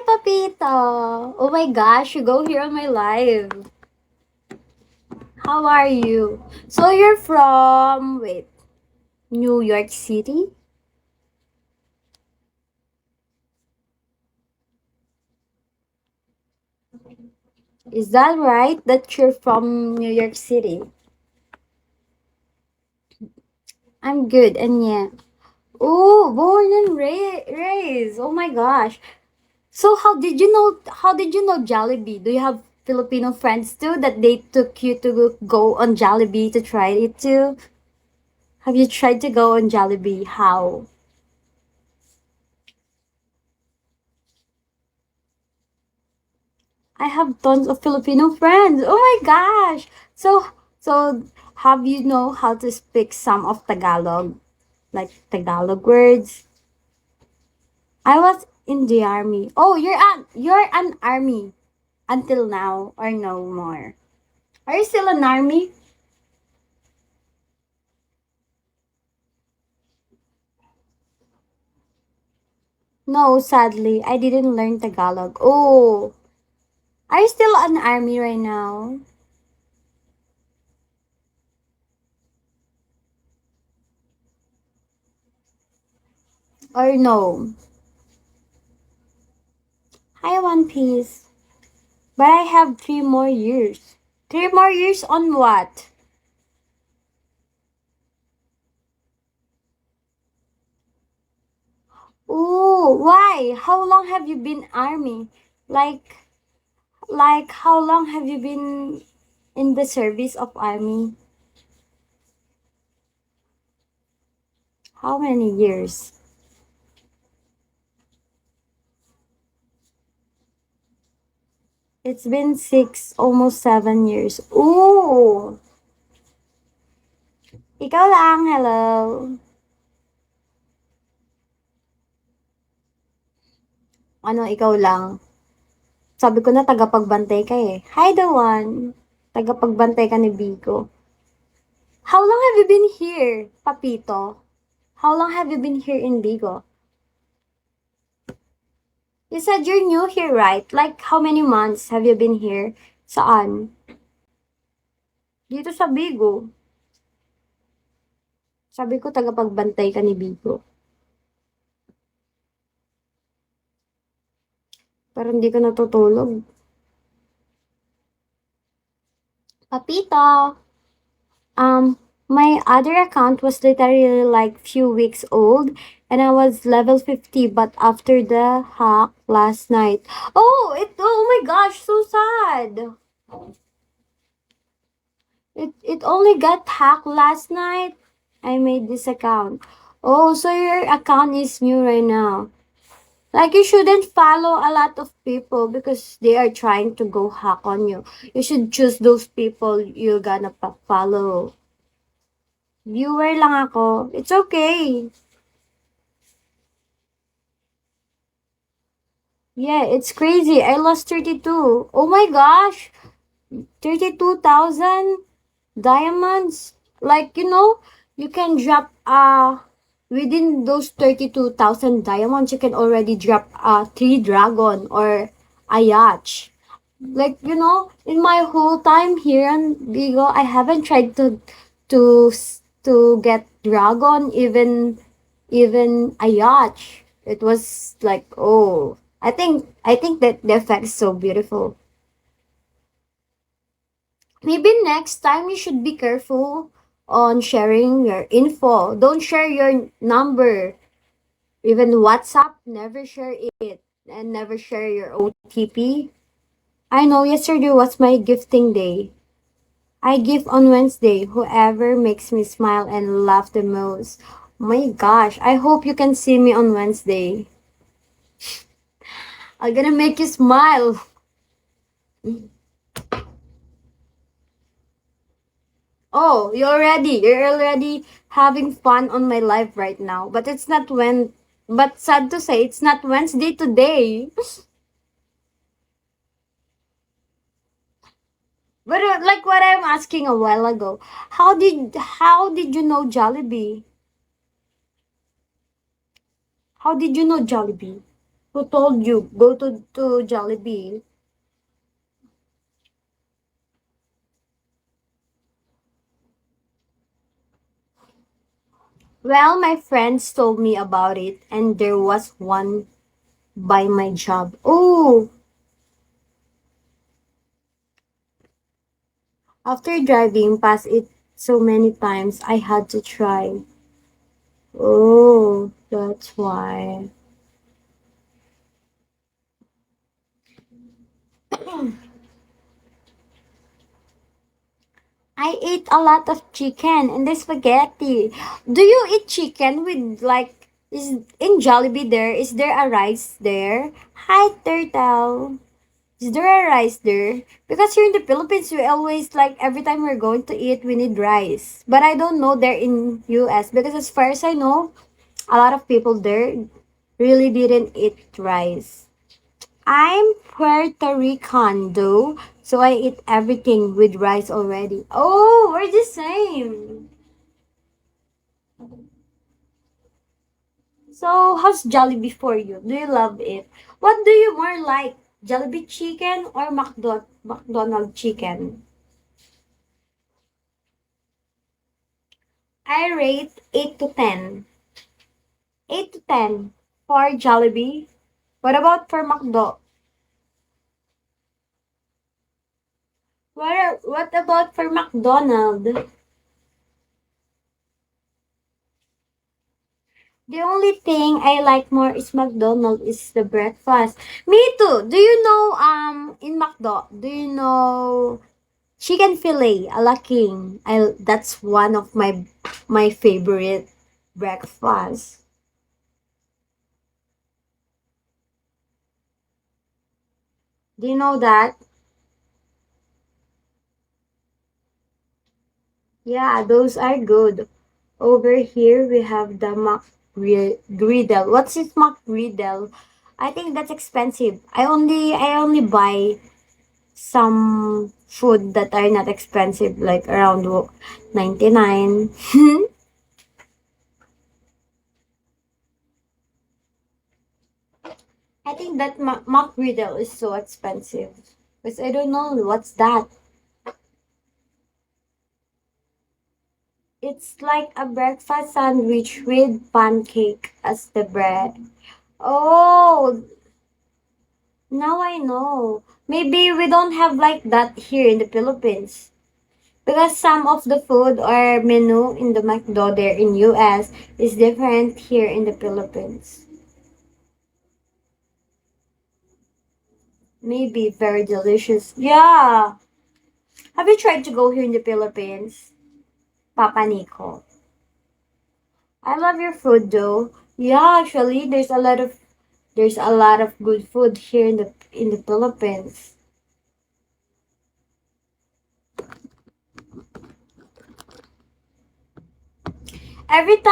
Papito! Oh my gosh, you go here on my live. How are you? So you're from, wait, New York City? Is that right? That you're from New York City? I'm good, and yeah. Oh, born and raised. Oh my gosh. So how did you know Jollibee? Do you have Filipino friends too that they took you to go on Jollibee to try it too? Have you tried to go on Jollibee? How? I have tons of Filipino friends. Oh my gosh. So have you know how to speak some of Tagalog? Like Tagalog words? I was in the army. Oh, you're an army until now or no more. Are you still an army? No, sadly, I didn't learn Tagalog. Oh, are you still an army right now? Or no? Hi, One Piece. But I have 3 more years. 3 more years on what? Oh, why? How long have you been army? Like, like how long have you been in the service of army? How many years? It's been 6, almost 7 years. Ooh, ikaw lang, hello. Ano, ikaw lang? Sabi ko na tagapagbantay ka eh. Hi, the one. Tagapagbantay ka ni Biko. How long have you been here, Papito? How long have you been here in Bigo? You said you're new here, right? Like, how many months have you been here? Saan? Dito sa Bigo. Sabi ko, tagapagbantay ka ni Bigo. Pero hindi ka natutulog. Papito! My other account was literally like few weeks old and I was level 50 but after the hack last night. Oh my gosh, so sad. It only got hacked last night. I made this account. Oh, so your account is new right now. Like you shouldn't follow a lot of people because they are trying to go hack on you. You should choose those people you're gonna follow. Viewer lang ako. It's okay. Yeah, it's crazy. I lost 32. Oh my gosh. 32,000 diamonds. Like, you can drop within those 32,000 diamonds, you can already drop 3 dragon or a yacht. Like, in my whole time here in Bigo, I haven't tried to get dragon, even a yacht. It was like, oh, I think that the effect is so beautiful. Maybe next time you should be careful on sharing your info. Don't share your number. Even WhatsApp, never share it. And never share your OTP. I know yesterday was my gifting day. I give on Wednesday. Whoever makes me smile and laugh the most. My gosh, I hope you can see me on Wednesday. I'm gonna make you smile. Oh, you're already having fun on my life right now. But sad to say, it's not Wednesday today. But like what I'm asking a while ago, how did you know Jollibee? How did you know Jollibee? Who told you go to Jollibee? Well, my friends told me about it, and there was one by my job. Oh, after driving past it so many times, I had to try. Oh, that's why. I ate a lot of chicken and the spaghetti. Do you eat chicken with like is in Jollibee there? Is there a rice there? Hi turtle. Is there a rice there? Because here in the Philippines we always like every time we're going to eat we need rice. But I don't know there in US because as far as I know, a lot of people there really didn't eat rice. I'm Puerto Rican though, so I eat everything with rice already. Oh, we're the same. So, how's Jollibee for you? Do you love it? What do you more like? Jollibee chicken or McDonald chicken? I rate 8 to 10. 8 to 10 for Jollibee. What about for McDo? What about for McDonald? The only thing I like more is McDonald's is the breakfast. Me too. Do you know in McDo, do you know chicken fillet a la king? I that's one of my favorite breakfast. Do you know that? Yeah, those are good. Over here we have the griddle. What's this griddle? I think that's expensive. I only buy some food that are not expensive, like around 99. I think that McGriddle is so expensive. Because I don't know what's that. It's like a breakfast sandwich with pancake as the bread. Oh, now I know. Maybe we don't have like that here in the Philippines. Because some of the food or menu in the McDo there in US is different here in the Philippines. Maybe very delicious. Yeah. Have you tried to go here in the Philippines? Papa Nico. I love your food though. Yeah, actually there's a lot of good food here in the Philippines. Every